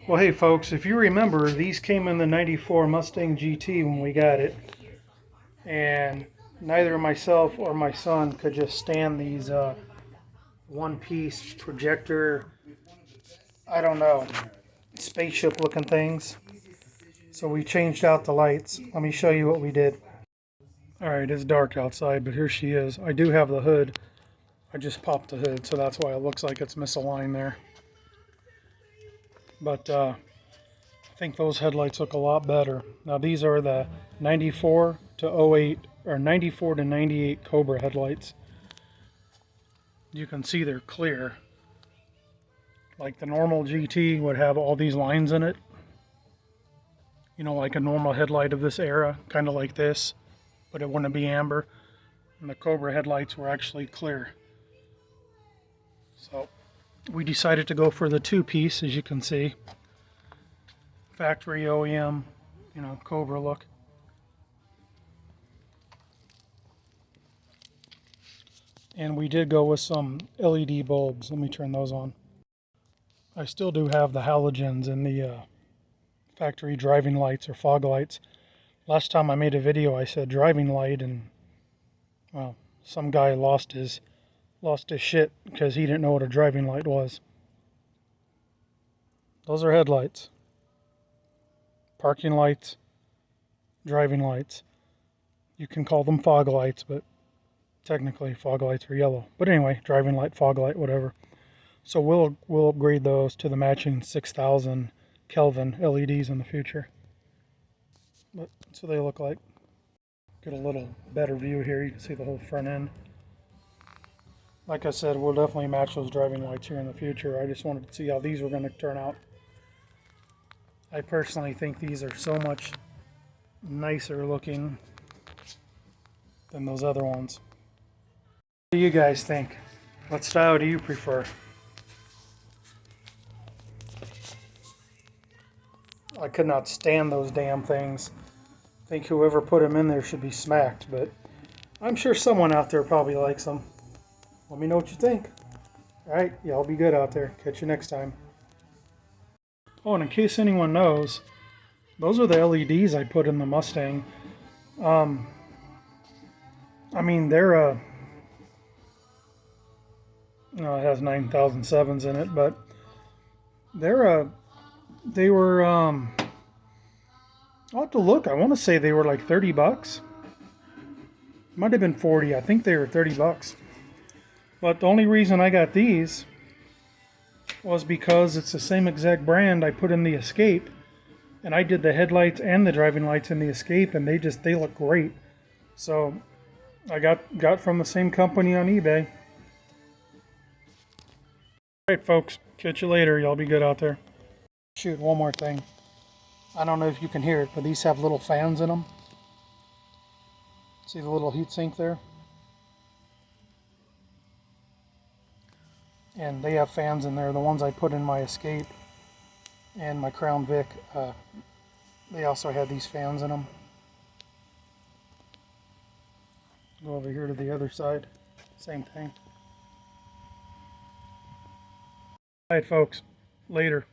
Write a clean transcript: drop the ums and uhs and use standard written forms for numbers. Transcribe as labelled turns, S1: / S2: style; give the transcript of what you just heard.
S1: Well, hey folks, if you remember, these came in the 94 Mustang GT when we got it. And neither myself or my son could just stand these one-piece projector, I don't know, spaceship looking things. So we changed out the lights. Let me show you what we did. Alright, it's dark outside, but here she is. I do have the hood. I just popped the hood, so that's why it looks like it's misaligned there. But I think those headlights look a lot better. Now these are the 94 to 08 or 94 to 98 Cobra headlights. You can see they're clear. Like the normal GT would have all these lines in it. You know, like a normal headlight of this era, kind of like this, but it wouldn't be amber. And the Cobra headlights were actually clear. So we decided to go for the two-piece, as you can see. Factory OEM, you know, Cobra look. And we did go with some LED bulbs. Let me turn those on. I still do have the halogens in the factory driving lights or fog lights. Last time I made a video I said driving light, and well, some guy lost his shit because he didn't know what a driving light was. Those are headlights. Parking lights, driving lights. You can call them fog lights, but technically fog lights are yellow. But anyway, driving light, fog light, whatever. So we'll upgrade those to the matching 6,000 Kelvin LEDs in the future. But that's what they look like. Get a little better view here. You can see the whole front end. Like I said, we'll definitely match those driving lights here in the future. I just wanted to see how these were going to turn out. I personally think these are so much nicer looking than those other ones. What do you guys think? What style do you prefer? I could not stand those damn things. I think whoever put them in there should be smacked, but I'm sure someone out there probably likes them. Let me know what you think. Alright, y'all be good out there. Catch you next time. Oh, and in case anyone knows, those are the LEDs I put in the Mustang. I mean, they're no, it has 9007s in it, but they were I'll have to look. I want to say they were like 30 bucks. Might have been 40. I think they were 30 bucks. But the only reason I got these was because it's the same exact brand I put in the Escape, and I did the headlights and the driving lights in the Escape, and they look great. So I got from the same company on eBay. Alright folks, catch you later. Y'all be good out there. Shoot, one more thing. I don't know if you can hear it, but these have little fans in them. See the little heat sink there? And they have fans in there. The ones I put in my Escape and my Crown Vic, they also had these fans in them. Go over here to the other side. Same thing. Alright folks, later.